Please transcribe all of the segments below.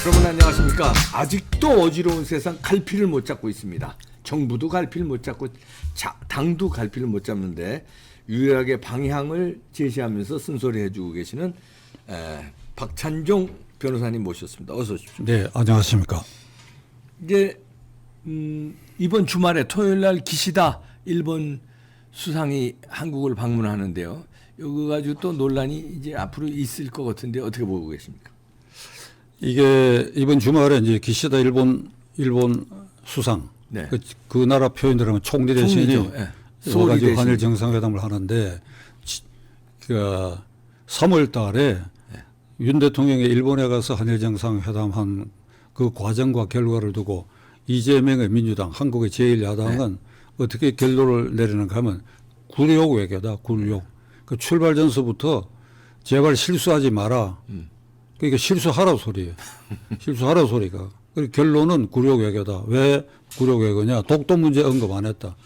여러분 안녕하십니까. 아직도 어지러운 세상 갈피를 못 잡고 있습니다. 정부도 갈피를 못 잡고 당도 갈피를 못 잡는데 유일하게 방향을 제시하면서 쓴소리 해주고 계시는 박찬종 변호사님 모셨습니다. 어서 오십시오. 네, 안녕하십니까. 이제 이번 주말에 토요일 날 기시다 일본 수상이 한국을 방문하는데요. 이거 가지고 또 논란이 이제 앞으로 있을 것 같은데 어떻게 보고 계십니까? 이게 이번 주말에 이제 기시다 일본 수상 네. 그 나라 표현대로 하면 총리 대신이 네. 와가지고 한일 정상회담을 하는데 그 3월 달에 윤 대통령이 일본에 가서 한일 정상회담한 그 과정과 결과를 두고 이재명의 민주당, 한국의 제1야당은 어떻게 결론을 내리는가 하면 굴욕 외교다, 굴욕. 그 출발 전서부터 제발 실수하지 마라. 그러니까 실수하라 소리예요. 실수하라 소리가. 그리고 결론은 굴욕 외교다. 왜 굴욕 외교냐? 독도 문제 언급 안 했다.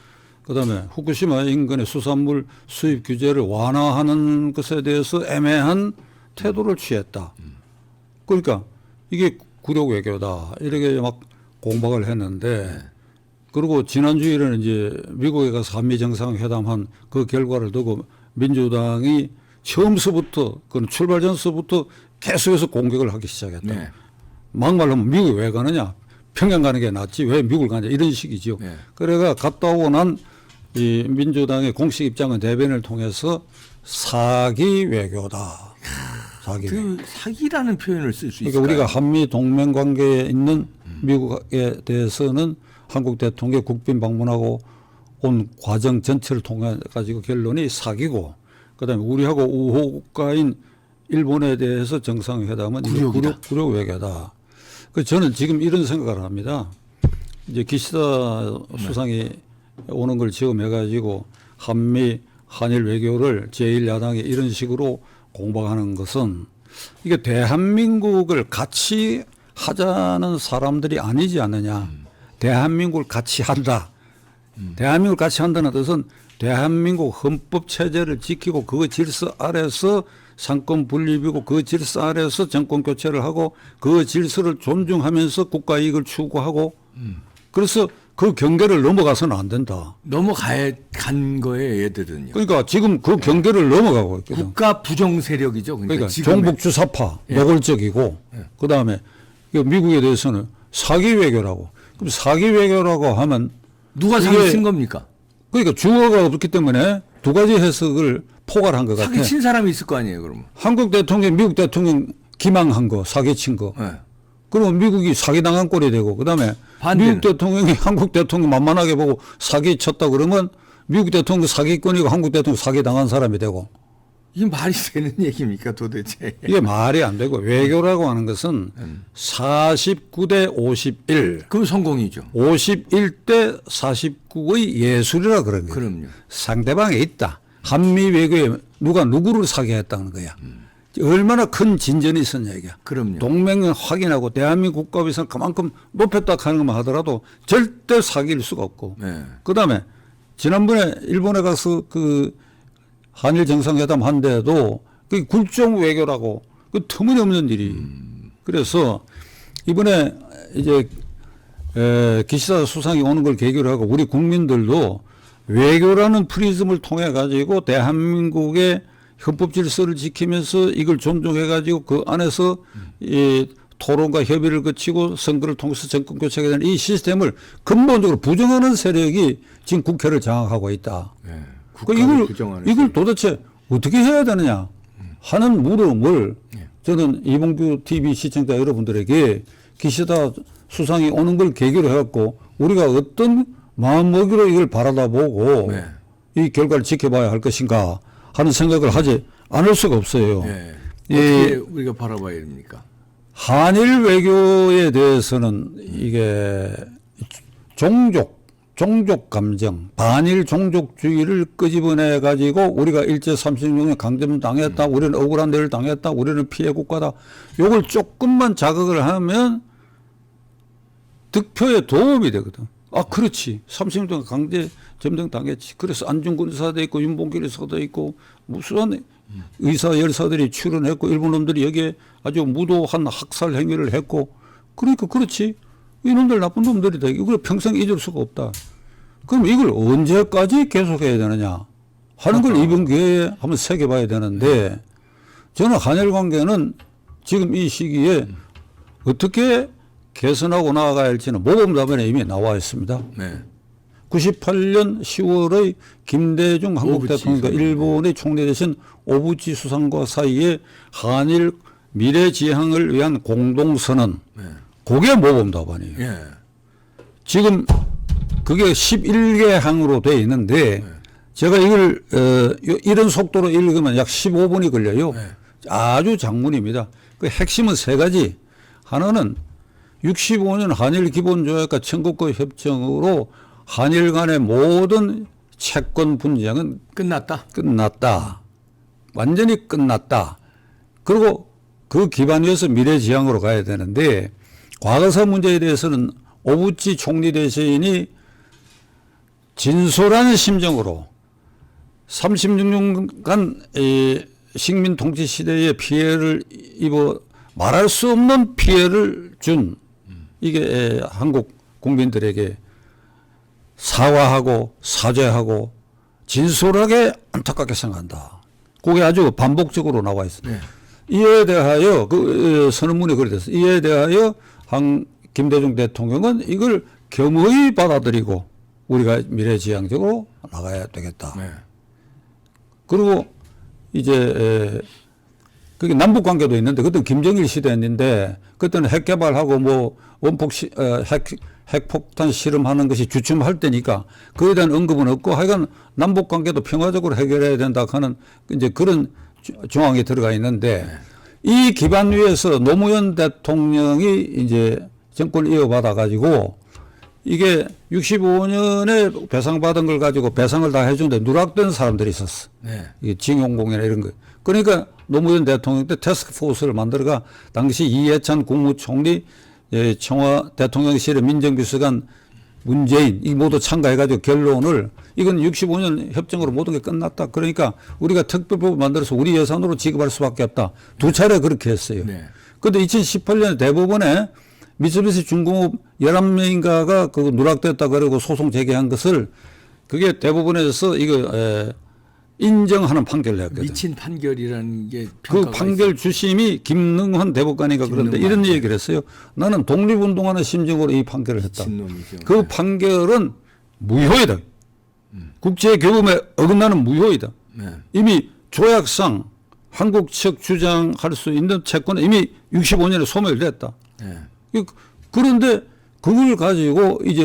그다음에 후쿠시마 인근의 수산물 수입 규제를 완화하는 것에 대해서 애매한 태도를 취했다. 그러니까 이게 굴욕 외교다. 이렇게 막 공박을 했는데 그리고 지난주에는 이제 미국에 가서 한미 정상회담한 그 결과를 두고 민주당이 처음서부터 그 출발 전서부터 계속해서 공격을 하기 시작했다. 네. 막말로 하면 미국에 왜 가느냐? 평양 가는 게 낫지 왜 미국을 가냐? 이런 식이죠. 네. 그래가 갔다 오고 난 이 민주당의 공식 입장은 대변을 통해서 사기 외교다. 사기. 그 사기라는 표현을 쓸 수 있을까요? 그러니까 우리가 한미 동맹 관계에 있는 미국에 대해서는 한국 대통령 국빈 방문하고 온 과정 전체를 통해 가지고 결론이 사기고, 그다음에 우리하고 우호국가인 일본에 대해서 정상회담은 굴욕 외교다. 그 저는 지금 이런 생각을 합니다. 이제 기시다 수상이 오는 걸 지금 해가지고 한일 외교를 제1야당이 이런 식으로 공박하는 것은 이게 대한민국을 같이 하자는 사람들이 아니지 않느냐. 대한민국을 같이 한다. 대한민국을 같이 한다는 뜻은 대한민국 헌법 체제를 지키고 그 질서 아래서 상권 분립이고 그 질서 아래서 정권 교체를 하고 그 질서를 존중하면서 국가 이익을 추구하고 그래서 그 경계를 넘어가서는 안 된다. 간 거예요, 얘들은요. 그러니까 지금 그 경계를 넘어가고 있거든. 국가 부정 세력이죠. 그러니까 종북주사파, 노골적이고 그다음에 미국에 대해서는 사기 외교라고. 그럼 사기 외교라고 하면 누가 사기 친 겁니까? 그러니까 주어가 없기 때문에 두 가지 해석을 포괄한 것 같아요. 사기 친 사람이 있을 거 아니에요, 그러면. 한국 대통령, 미국 대통령 기망한 거, 사기 친 거. 네. 그러면 미국이 사기 당한 꼴이 되고, 그다음에 미국 대통령이 한국 대통령 만만하게 보고 사기 쳤다 그러면 미국 대통령 사기꾼이고 한국 대통령 사기 당한 사람이 되고. 이게 말이 되는 얘기입니까, 도대체? 이게 말이 안 되고 외교라고 하는 것은 49대 51. 그럼 성공이죠. 51대 49의 예술이라 그런 거예요. 그럼요. 상대방에 있다. 한미 외교에 누가 누구를 사기했다는 거야. 얼마나 큰 진전이 있었냐 이게. 그럼요. 동맹을 확인하고 대한민국 국가위상 그만큼 높였다 하는 것만 하더라도 절대 사기일 수가 없고. 네. 그다음에 지난번에 일본에 가서 그 한일 정상회담 한데도 그 굴종 외교라고 그 터무니없는 일이. 그래서 이번에 이제 기시다 수상이 오는 걸 계기로 하고 우리 국민들도 외교라는 프리즘을 통해 가지고 대한민국의 헌법 질서를 지키면서 이걸 존중해 가지고 그 안에서 이 토론과 협의를 거치고 선거를 통해서 정권 교체가 되는 이 시스템을 근본적으로 부정하는 세력이 지금 국회를 장악하고 있다. 네. 이걸 도대체 어떻게 해야 되느냐 하는 물음을 저는 이봉규 TV 시청자 여러분들에게 기시다 수상이 오는 걸 계기로 해갖고 우리가 어떤 마음먹이로 이걸 바라다보고 이 결과를 지켜봐야 할 것인가 하는 생각을 하지 않을 수가 없어요. 네. 어떻게 우리가 바라봐야 됩니까? 한일 외교에 대해서는 이게 종족 감정, 반일 종족주의를 끄집어내 가지고 우리가 일제 36년 강점 당했다, 우리는 억울한 일을 당했다, 우리는 피해 국가다. 요걸 조금만 자극을 하면 득표에 도움이 되거든. 아, 그렇지. 30년 동안 강제 점령 당했지. 그래서 안중근 의사도 있고 윤봉길 의사도 있고 무수한 의사 열사들이 출연했고 일본 놈들이 여기에 아주 무도한 학살 행위를 했고 그러니까 그렇지. 이놈들 나쁜 놈들이다. 이걸 평생 잊을 수가 없다. 그럼 이걸 언제까지 계속해야 되느냐 하는 걸 이번 기회에 한번 새겨봐야 되는데 저는 한일 관계는 지금 이 시기에 어떻게 개선하고 나아가야 할지는 모범답안에 이미 나와 있습니다. 네. 98년 10월의 김대중 한국 오부치 대통령과 수상. 일본의 총리 되신 오부치 수상과 사이에 한일 미래지향을 위한 공동선언. 네. 그게 모범답안이에요. 예. 지금 그게 11개 항으로 돼 있는데 제가 이걸 이런 속도로 읽으면 약 15분이 걸려요. 네. 아주 장문입니다. 그 핵심은 세 가지. 하나는 65년 한일 기본조약과 청구권 협정으로 한일 간의 모든 채권 분쟁은 끝났다. 완전히 끝났다. 그리고 그 기반 위에서 미래지향으로 가야 되는데 과거사 문제에 대해서는 오부치 총리 대신이 진솔한 심정으로 36년간 식민 통치 시대의 피해를 입어 말할 수 없는 피해를 준 이게 한국 국민들에게 사과하고 사죄하고 진솔하게 안타깝게 생각한다. 그게 아주 반복적으로 나와 있습니다. 네. 이에 대하여 그 선언문이 그래 됐어요. 이에 대하여 김대중 대통령은 이걸 겸허히 받아들이고 우리가 미래지향적으로 나가야 되겠다. 네. 그리고 이제 그게 남북 관계도 있는데 그때는 김정일 시대였는데 그때는 핵 개발하고 뭐 원폭 핵폭탄 실험하는 것이 주춤할 때니까 그에 대한 언급은 없고 하여간 남북 관계도 평화적으로 해결해야 된다 하는 이제 그런 조항이 들어가 있는데 이 기반 위에서 노무현 대통령이 이제 정권을 이어받아 가지고 이게 65년에 배상받은 걸 가지고 배상을 다 해주는데 누락된 사람들이 있었어. 네. 이게 징용공이나 이런 거. 그러니까 노무현 대통령 때 태스크포스를 만들어가 당시 이해찬 국무총리, 청와 대통령실의 민정비서관 문재인 이 모두 참가해가지고 결론을 이건 65년 협정으로 모든 게 끝났다. 그러니까 우리가 특별법을 만들어서 우리 예산으로 지급할 수밖에 없다. 두 차례 그렇게 했어요. 네. 그런데 2018년에 대법원에 미쓰비시 중공업 11명인가가 그 누락됐다 그러고 소송 제기한 것을 그게 대법원에서 이거 인정하는 판결을 냈거든. 미친 판결이라는 게 그 판결 주심이 김능환 대법관인가 그런데 이런 얘기를 했어요. 나는 독립운동하는 심정으로 이 판결을 했다. 미친놈이죠. 그 판결은 무효이다. 국제교범에 어긋나는 무효이다. 네. 이미 조약상 한국 측 주장할 수 있는 채권은 이미 65년에 소멸됐다. 네. 그런데 그걸 가지고 이제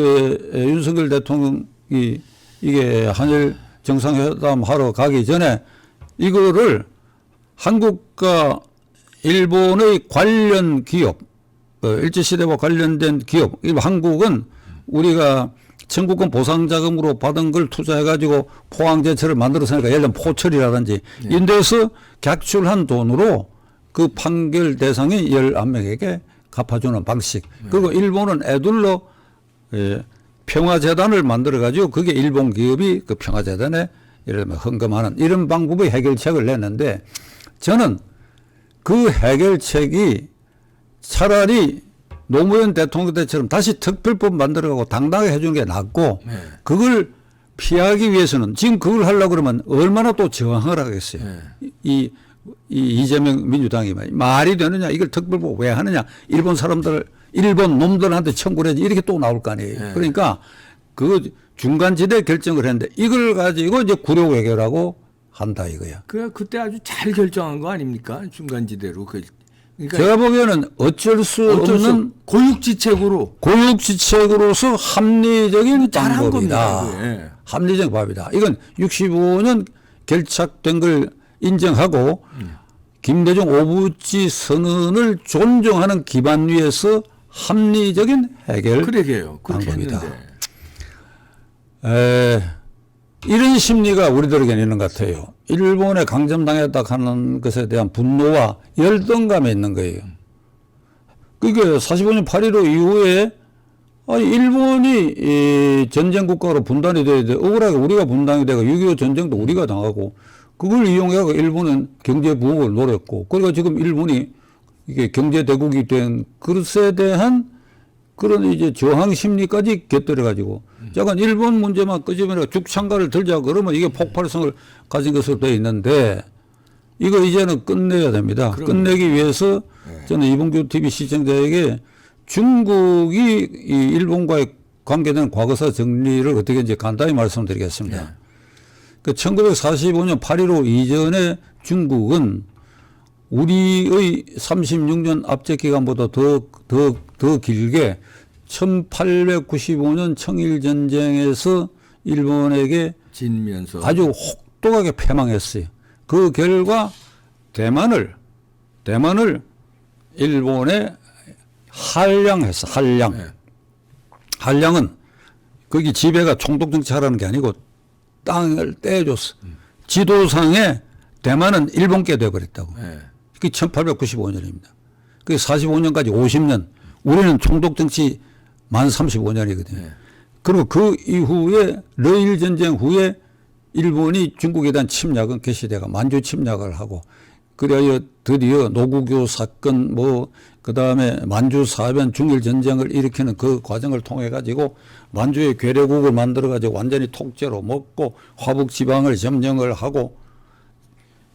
윤석열 대통령이 이게 한일 정상회담 하러 가기 전에 이거를 한국과 일본의 관련 기업, 일제시대와 관련된 기업, 한국은 우리가 청구권 보상자금으로 받은 걸 투자해가지고 포항제철을 만들어서니까 예를 들면 포철이라든지 이런 데서 객출한 돈으로 그 판결 대상이 11명에게 갚아주는 방식. 그리고 일본은 애둘러 평화재단을 만들어가지고 그게 일본 기업이 그 평화재단에 예를 들면 헌금하는 이런 방법의 해결책을 냈는데 저는 그 해결책이 차라리 노무현 대통령 때처럼 다시 특별법 만들어가고 당당하게 해주는 게 낫고 네. 그걸 피하기 위해서는 지금 그걸 하려고 그러면 얼마나 또 저항을 하겠어요. 네. 이 이재명 민주당이 말이 되느냐 이걸 특별법 왜 하느냐 일본 사람들 일본 놈들한테 청구를 해야지 이렇게 또 나올 거 아니에요. 네. 그러니까 그 중간지대 결정을 했는데 이걸 가지고 이제 굴욕 해결하고 한다 이거야. 그때 아주 잘 결정한 거 아닙니까? 중간지대로. 그러니까 제가 보기에는 어쩔 수 없는 고육지책으로 고육지책으로서 합리적인 잘한 방법이다. 겁니다. 예. 합리적 방법이다. 이건 65년 결착된 걸 인정하고 김대중 오부치 선언을 존중하는 기반 위에서 합리적인 해결 그러게요. 그렇게 방법이다. 했는데. 이런 심리가 우리들에게는 있는 것 같아요. 일본에 강점당했다 하는 것에 대한 분노와 열등감이 있는 거예요. 그게 45년 8.15 이후에 일본이 이 전쟁 국가로 분단이 돼야 돼. 억울하게 우리가 분단이 되고 6.25 전쟁도 우리가 당하고 그걸 이용해서 일본은 경제 부흥을 노렸고 그러니까 지금 일본이 이게 경제 대국이 된 그것에 대한 그런 이제 저항 심리까지 곁들여 가지고 약간 일본 문제만 끄집어내고 죽창가를 들자 그러면 이게 폭발성을 가진 것으로 되어 있는데 이거 이제는 끝내야 됩니다. 끝내기 위해서 저는 이봉규 TV 시청자에게 중국이 이 일본과의 관계된 과거사 정리를 어떻게 이제 간단히 말씀드리겠습니다. 그 1945년 8.15 이전에 중국은 우리의 36년 압제 기간보다 더 길게 1895년 청일전쟁에서 일본에게 진면서 아주 혹독하게 패망했어요. 그 결과 대만을 일본에 한량했어. 한량. 네. 한량은 거기 지배가 총독정치하라는 게 아니고 땅을 떼어줬어. 지도상에 대만은 일본께 되어버렸다고. 네. 그게 1895년입니다. 그게 45년까지 50년. 우리는 총독정치 만 35년이거든요. 네. 그리고 그 이후에 러일 전쟁 후에 일본이 중국에 대한 침략은 개시대가 만주 침략을 하고 그래야 드디어 노구교 사건 그다음에 만주 사변 중일 전쟁을 일으키는 그 과정을 통해 가지고 만주의 괴뢰국을 만들어 가지고 완전히 통째로 먹고 화북 지방을 점령을 하고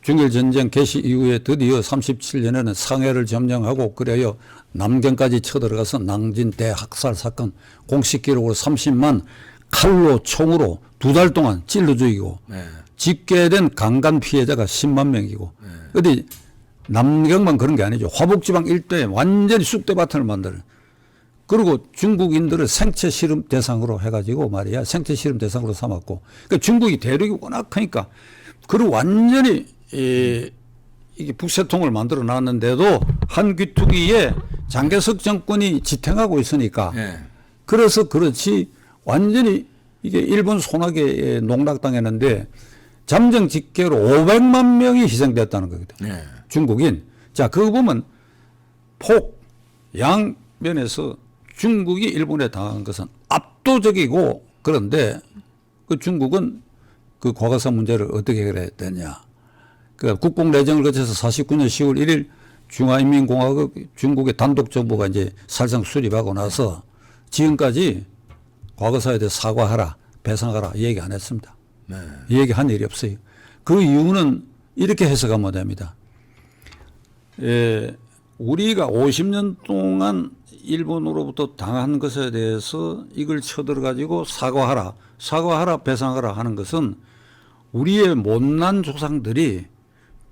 중일 전쟁 개시 이후에 드디어 37년에는 상해를 점령하고 그래야 남경까지 쳐들어가서 낭진 대학살 사건 공식 기록으로 30만 칼로 총으로 2달 동안 찔러 죽이고 네. 집계된 강간 피해자가 10만 명이고 어디 남경만 그런 게 아니죠. 화북지방 일대에 완전히 쑥대밭을 만들어. 그리고 중국인들을 생체 실험 대상으로 해가지고 말이야 생체 실험 대상으로 삼았고 그러니까 중국이 대륙이 워낙 크니까 그리고 완전히 이게 북새통을 만들어 놨는데도 한 귀퉁이에 장개석 정권이 지탱하고 있으니까 네. 그래서 그렇지 완전히 이게 일본 손아귀에 농락당했는데 잠정 직계로 500만 명이 희생됐다는 거거든. 네. 중국인. 자, 그거 보면 폭, 양면에서 중국이 일본에 당한 것은 압도적이고 그런데 그 중국은 그 과거사 문제를 어떻게 해결했느냐. 그 국뽕내정을 거쳐서 49년 10월 1일 중화인민공화국 중국의 단독정부가 이제 사실상 수립하고 나서 지금까지 과거사에 대해 사과하라, 배상하라 이 얘기 안 했습니다. 네. 이 얘기 한 일이 없어요. 그 이유는 이렇게 해석하면 됩니다. 우리가 50년 동안 일본으로부터 당한 것에 대해서 이걸 쳐들어 가지고 사과하라, 배상하라 하는 것은 우리의 못난 조상들이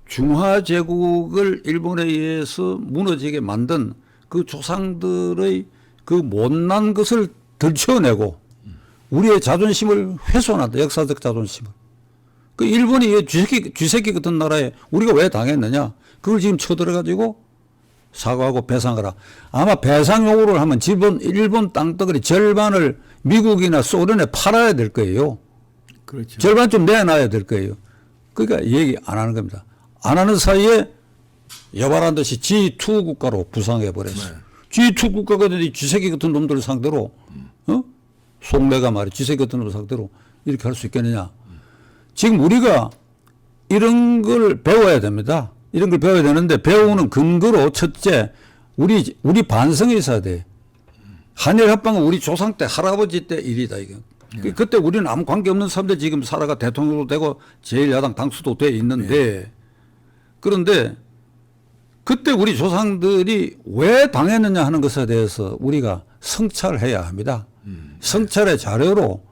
중화제국을 일본에 의해서 무너지게 만든 그 조상들의 그 못난 것을 들춰내고 우리의 자존심을 훼손한다. 역사적 자존심을. 그 일본이 쥐새끼 같은 나라에 우리가 왜 당했느냐. 그걸 지금 쳐들어가지고 사과하고 배상하라. 아마 배상 요구를 하면 일본 땅덩어리 절반을 미국이나 소련에 팔아야 될 거예요. 그렇죠. 절반 좀 내놔야 될 거예요. 그러니까 얘기 안 하는 겁니다. 안 하는 사이에 여발한 듯이 G2 국가로 부상해 버렸어요. 네. G2 국가가 이 쥐새끼 같은 놈들 상대로 속내가 말이 쥐새끼 같은 놈들 상대로 이렇게 할 수 있겠느냐. 지금 우리가 이런 걸 배워야 됩니다. 이런 걸 배워야 되는데 배우는 근거로 첫째 우리 반성이 있어야 돼. 한일 합방은 우리 조상 때 할아버지 때 일이다 이거. 네. 그때 우리는 아무 관계 없는 사람들 지금 살아가 대통령도 되고 제1야당 당수도 돼 있는데 네. 그런데 그때 우리 조상들이 왜 당했느냐 하는 것에 대해서 우리가 성찰해야 합니다. 성찰의 자료로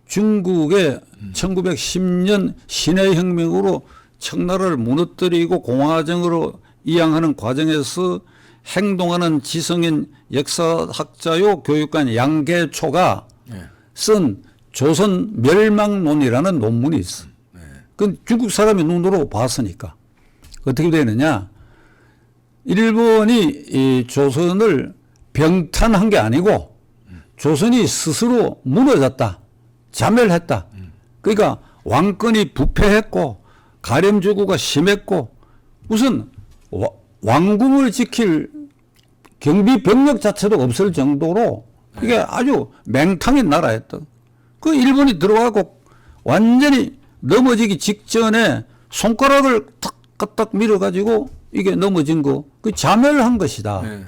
중국의 1910년 신해혁명으로 청나라를 무너뜨리고 공화정으로 이양하는 과정에서 행동하는 지성인 역사학자요 교육관 양계초가 네. 쓴 조선 멸망론이라는 논문이 있어. 네. 그건 중국 사람이 눈으로 봤으니까. 어떻게 되느냐. 일본이 이 조선을 병탄한 게 아니고 조선이 스스로 무너졌다. 자멸했다. 그러니까 왕권이 부패했고 가렴주구가 심했고 무슨 왕궁을 지킬 경비 병력 자체도 없을 정도로 이게 아주 맹탕인 나라였다. 그 일본이 들어가고 완전히 넘어지기 직전에 손가락을 탁 밀어가지고 이게 넘어진 거, 그 자멸한 것이다. 네.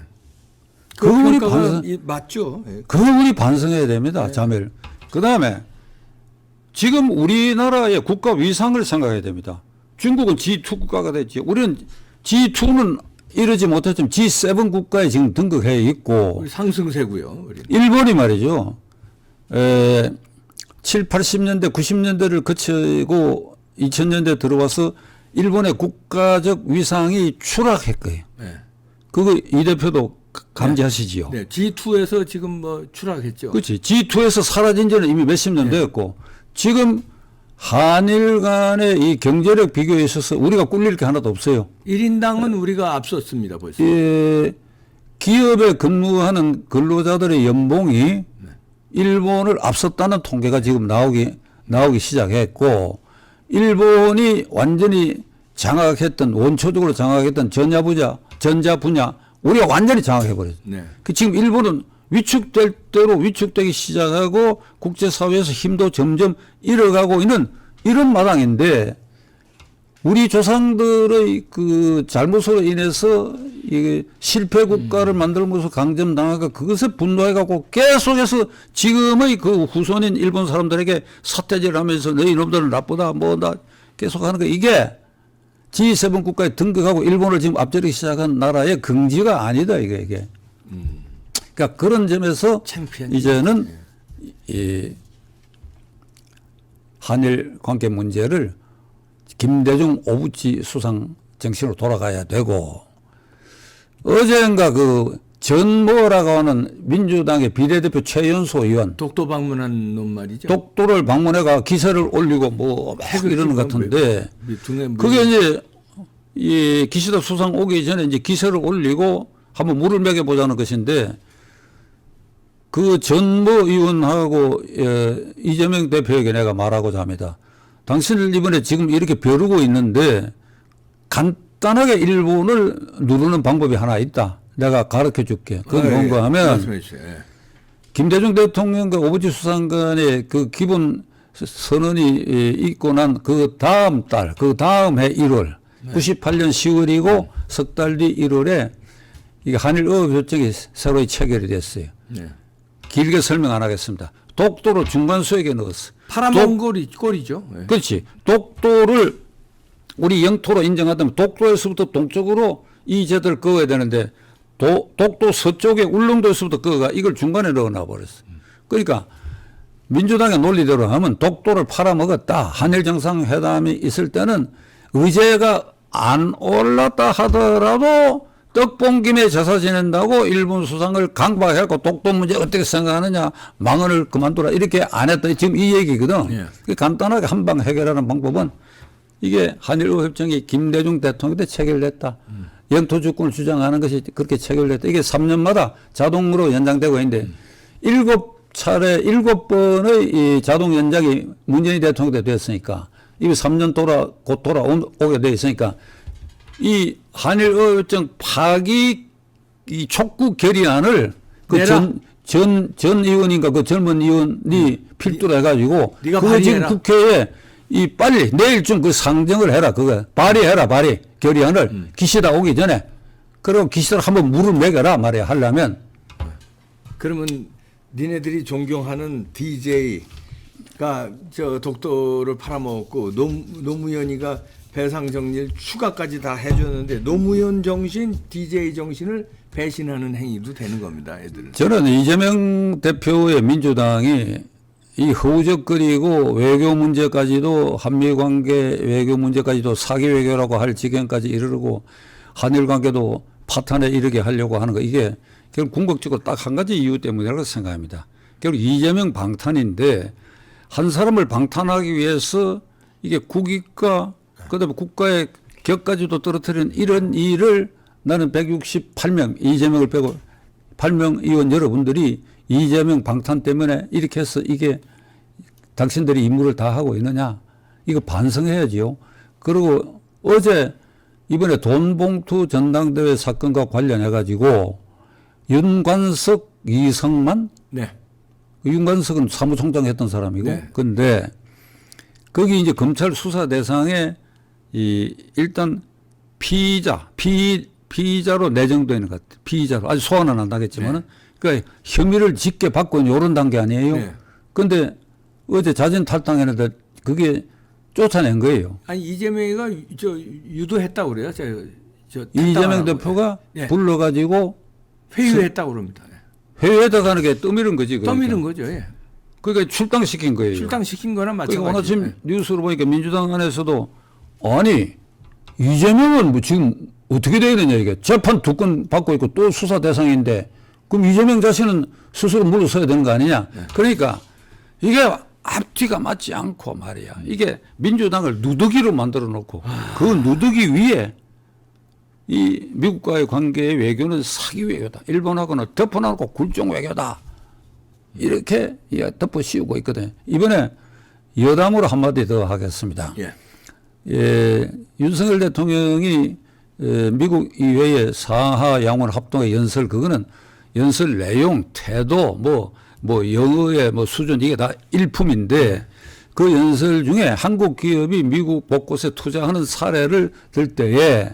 그거 우리 평가가 맞죠. 예. 그거 우리 반성해야 됩니다. 자멸. 그다음에 지금 우리나라의 국가 위상을 생각해야 됩니다. 중국은 G2 국가가 됐지. 우리는 G2는 이르지 못했지만 G7 국가에 지금 등극해 있고 우리 상승세고요. 우리는. 일본이 말이죠. 7, 80년대, 90년대를 거치고 2000년대 들어와서 일본의 국가적 위상이 추락했고요. 네. 그거 이 대표도 감지하시지요. 네. G2에서 지금 뭐 추락했죠. 그렇지. G2에서 사라진 지는 이미 몇십 년 됐고 지금 한일 간의 이 경제력 비교에 있어서 우리가 꿀릴 게 하나도 없어요. 1인당은 우리가 앞섰습니다. 벌써. 기업에 근무하는 근로자들의 연봉이 일본을 앞섰다는 통계가 지금 나오기 시작했고 일본이 완전히 장악했던 원초적으로 장악했던 전자 분야 우리가 완전히 장악해버렸어요. 네. 지금 일본은 위축될 대로 위축되기 시작하고 국제사회에서 힘도 점점 잃어가고 있는 이런 마당인데 우리 조상들의 그 잘못으로 인해서 이게 실패 국가를 만들면서 강점당하고 그것에 분노해갖고 계속해서 지금의 그 후손인 일본 사람들에게 삿대질을 하면서 너희 놈들은 나쁘다 뭐다 계속하는 거 이게 G7 국가에 등극하고 일본을 지금 앞서기 시작한 나라의 긍지가 아니다 이게. 그러니까 그런 점에서 창피한 이제는 이 한일 관계 문제를 김대중 오부치 수상 정신으로 돌아가야 되고 어젠가 그 전모라고 하는 민주당의 비례대표 최연소 의원 독도 방문한 놈 말이죠. 독도를 방문해가 기사를 올리고 뭐 막 이러는 것 같은데 그게 이제 이 기시다 수상 오기 전에 이제 기사를 올리고 한번 물을 먹여보자는 것인데 그 전모 의원하고 이재명 대표에게 내가 말하고자 합니다. 당신을 이번에 지금 이렇게 벼르고 있는데 간단하게 일본을 누르는 방법이 하나 있다. 내가 가르쳐 줄게. 그건 뭔가 하면 김대중 대통령과 오부치 수상 간의 그 기본 선언이 있고 난 그 다음 달, 그 다음 해 1월, 98년 10월이고 석 달 뒤 1월에 이게 한일어업협정이 새로 체결이 됐어요. 길게 설명 안 하겠습니다. 독도를 중간수역에 넣었어. 파라몬 꼴이죠. 그렇지. 독도를 우리 영토로 인정하다면 독도에서부터 동쪽으로 이 제도를 그어야 되는데 독도 서쪽에 울릉도에서부터 그어가 이걸 중간에 넣어놔 버렸어. 그러니까 민주당의 논리대로 하면 독도를 팔아먹었다. 한일 정상회담이 있을 때는 의제가 안 올랐다 하더라도 떡본 김에 제사 지낸다고 일본 수상을 강박해갖고 독도 문제 어떻게 생각하느냐 망언을 그만두라 이렇게 안 했다. 지금 이 얘기거든. 간단하게 한방 해결하는 방법은 이게 한일어협정이 김대중 대통령 때 체결됐다. 영토 주권을 주장하는 것이 그렇게 체결됐다. 이게 3년마다 자동으로 연장되고 있는데 7차례 7번의 이 자동 연장이 문재인 대통령 때 됐으니까 이게 3년 곧 돌아오게 돼 있으니까 이 한일어협정 파기 이 촉구 결의안을 그 전 의원인가 그 젊은 의원이 필두로 해가지고 그거 지금 국회에 이 빨리 내일쯤 그 상정을 해라 그거 발의 결의안을 기시다 오기 전에 그리고 기시다를 한번 물을 먹여라 말이야 하려면 그러면 니네들이 존경하는 DJ가 저 독도를 팔아먹었고 노무현이가 배상 정리를 추가까지 다 해줬는데 노무현 정신, DJ 정신을 배신하는 행위도 되는 겁니다. 애들은. 저는 이재명 대표의 민주당이 이 허우적거리고 외교 문제까지도 한미 관계 외교 문제까지도 사기 외교라고 할 지경까지 이르고 한일 관계도 파탄에 이르게 하려고 하는 거 이게 결국 궁극적으로 딱 한 가지 이유 때문이라고 생각합니다. 결국 이재명 방탄인데 한 사람을 방탄하기 위해서 이게 국익과 그다음에 국가의 격까지도 떨어뜨리는 이런 일을 나는 168명 이재명을 빼고 8명 의원 여러분들이 이재명 방탄 때문에 이렇게 해서 이게 당신들이 임무를 다 하고 있느냐 이거 반성해야지요. 그리고 어제 이번에 돈봉투 전당대회 사건과 관련해 가지고 윤관석 이성만 윤관석은 사무총장 했던 사람이고 근데 거기 이제 검찰 수사 대상에 이 일단 피의자 피의자로 내정되어 있는 것 같아요. 피의자로. 아직 소환은 안 하겠지만은. 그러니까 혐의를 짙게 받고 있는 이런 단계 아니에요. 네. 그런데 어제 자진 탈당했는데 그게 쫓아낸 거예요. 아니 이재명이가 저 유도했다고 그래요. 저 이재명 대표가 네. 불러가지고 회유했다고 그럽니다. 회의에다 가는 게 떠미는 거지. 그러니까. 떠미는 거죠. 예. 그러니까 출당시킨 거예요. 출당시킨 거나 그러니까 마찬가지. 오늘 아침 뉴스로 보니까 민주당 안에서도 아니 이재명은 뭐 지금 어떻게 돼야 되냐 이게 재판 2건 받고 있고 또 수사 대상인데 그럼 이재명 자신은 스스로 물러서야 되는 거 아니냐. 그러니까 이게 앞뒤가 맞지 않고 말이야. 이게 민주당을 누더기로 만들어 놓고 그 누더기 위에 이 미국과의 관계의 외교는 사기 외교다. 일본하고는 덮어놓고 굴종 외교다. 이렇게 덮어 씌우고 있거든요. 이번에 여담으로 한마디 더 하겠습니다. 예. 예, 윤석열 대통령이 미국 이외의 상하 양원 합동의 연설 그거는 연설 내용, 태도, 뭐 영어의 뭐 수준 이게 다 일품인데 그 연설 중에 한국 기업이 미국 곳곳에 투자하는 사례를 들 때에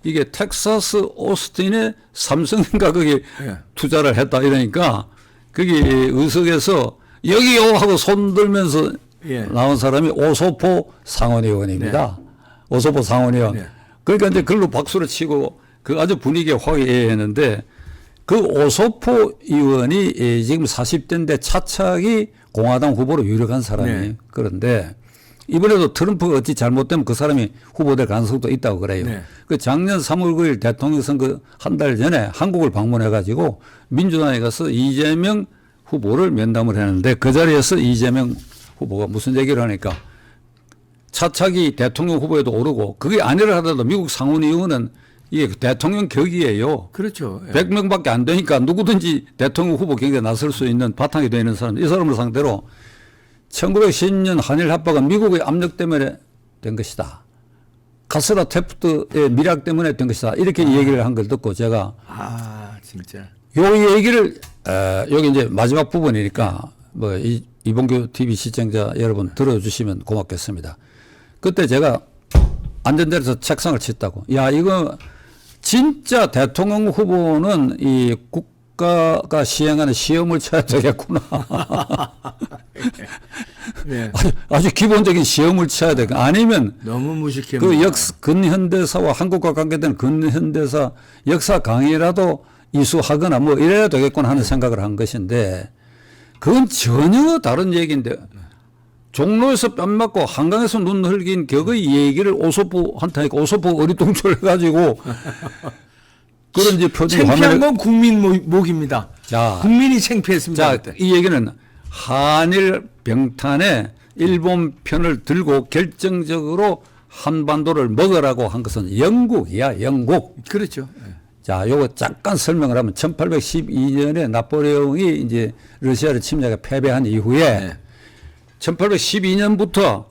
이게 텍사스 오스틴에 삼성인가 거기 투자를 했다 이러니까 거기 의석에서 여기요 하고 손 들면서 나온 사람이 오소포 상원의원입니다. 오소포 상원의원. 그러니까 이제 글로 박수를 치고 그 아주 분위기 화기애애했는데 그 오소포 의원이 지금 40대인데 차차기 공화당 후보로 유력한 사람이에요. 그런데 이번에도 트럼프가 어찌 잘못되면 그 사람이 후보될 가능성도 있다고 그래요. 그 작년 3월 9일 대통령 선거 한 달 전에 한국을 방문해 가지고 민주당에 가서 이재명 후보를 면담을 했는데 그 자리에서 이재명 후보가 무슨 얘기를 하니까 차차기 대통령 후보에도 오르고 그게 아니라 하더라도 미국 상원의원은 이게 대통령 격이에요. 그렇죠. 100명밖에 안 되니까 누구든지 대통령 후보 경기에 나설 수 있는 바탕이 되어 있는 사람, 이 사람을 상대로 1910년 한일 합박은 미국의 압력 때문에 된 것이다. 카스라 테프트의 미락 때문에 된 것이다. 이렇게 얘기를 한 걸 듣고 제가 진짜. 요 얘기를 여기 이제 마지막 부분이니까 뭐 이봉규 TV 시청자 여러분 들어주시면 고맙겠습니다. 그때 제가 앉은 자리에서 책상을 쳤다고. 야, 이거 진짜 대통령 후보는 이 국가가 시행하는 시험을 쳐야 되겠구나. 네. 아주 기본적인 시험을 쳐야 돼. 아니면 너무 무식해. 그 근현대사와 한국과 관계된 근현대사 역사 강의라도 이수하거나 뭐 이래야 되겠구나 하는 생각을 한 것인데 그건 전혀 다른 얘기인데 종로에서 뺨 맞고 한강에서 눈 흘긴 격의 얘기를 오소포한테 하니까 오소포 어리둥절해가지고 그런 이제 표정이 창피한 건 국민 목입니다. 자, 국민이 창피했습니다. 자, 이 얘기는 한일 병탄에 일본 편을 들고 결정적으로 한반도를 먹으라고 한 것은 영국이야, 영국. 그렇죠. 자, 요거 잠깐 설명을 하면 1812년에 나폴레옹이 이제 러시아를 침략해 패배한 이후에 1812년부터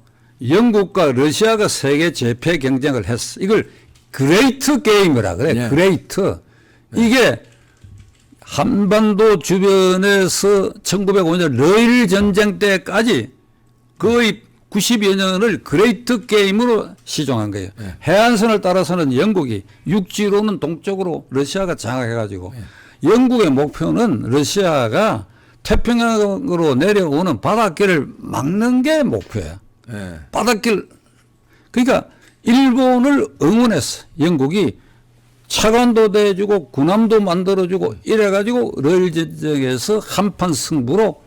영국과 러시아가 세계 제패 경쟁을 했어. 이걸 그레이트 게임이라 그래. 그레이트. 이게 한반도 주변에서 1905년 러일 전쟁 때까지 거의 90여 년을 그레이트 게임으로 시종한 거예요. 해안선을 따라서는 영국이, 육지로는 동쪽으로 러시아가 장악해가지고 영국의 목표는 러시아가 태평양으로 내려오는 바닷길을 막는 게 목표야. 바닷길. 그러니까 일본을 응원했어. 영국이 차관도 대주고 군함도 만들어주고 이래가지고 러일 전쟁에서 한판 승부로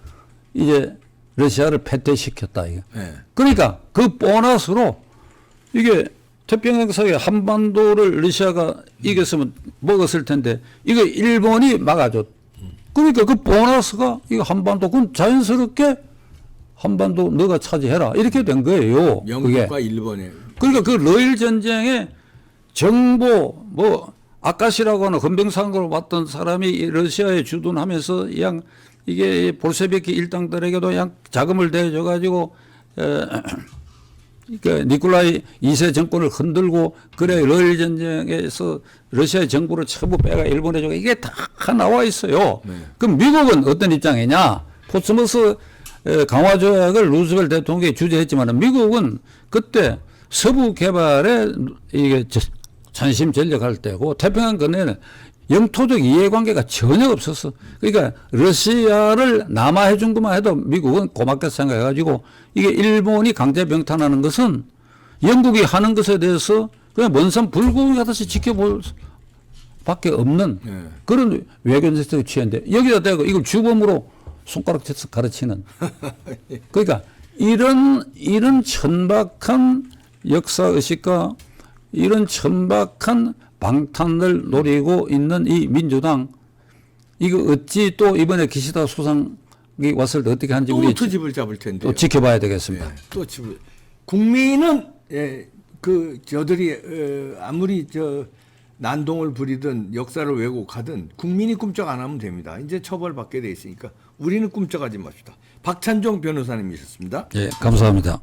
이제 러시아를 패퇴시켰다. 이거. 그러니까 그 보너스로 이게 태평양 사이에 한반도를 러시아가 이겼으면 먹었을 텐데 이거 일본이 막아줬. 그러니까 그 보너스가 이거 한반도 그건 자연스럽게 한반도 너가 차지해라 이렇게 된 거예요. 영국과 그게. 일본에. 그러니까 그 러일 전쟁에 정보 뭐 아카시라고 하는 헌병상으로 왔던 사람이 러시아에 주둔하면서 그냥 이게 볼셰비키 일당들에게도 그냥 자금을 대줘 가지고 그러니까 니콜라이 2세 정권을 흔들고 그래 러일 전쟁에서 러시아의 정부를 전부 빼가 일본에 주고 이게 다 나와 있어요. 그럼 미국은 어떤 입장이냐? 포츠머스 강화 조약을 루즈벨트 대통령이 주재했지만 미국은 그때 서부 개발에 이게 전심 전력할 때고 태평양 근해는 영토적 이해관계가 전혀 없었어. 그러니까 러시아를 남하해 준 것만 해도 미국은 고맙게 생각해가지고 이게 일본이 강제 병탄하는 것은 영국이 하는 것에 대해서 그냥 먼산 불구경 하듯이 지켜볼 밖에 없는 그런 외교 정책을 취했는데 여기다 대고 이걸 주범으로 손가락 쳐서 가르치는 그러니까 이런 천박한 역사 의식과 이런 천박한 방탄을 노리고 있는 이 민주당 이거 어찌 또 이번에 기시다 수상이 왔을 때 어떻게 하는지 또 우리 투집을 잡을 텐데 또 지켜봐야 되겠습니다. 또 집을 국민은 그 저들이 아무리 저 난동을 부리든 역사를 왜곡하든 국민이 꿈쩍 안 하면 됩니다. 이제 처벌받게 돼 있으니까 우리는 꿈쩍하지 맙시다. 박찬종 변호사님이셨습니다. 예, 감사합니다.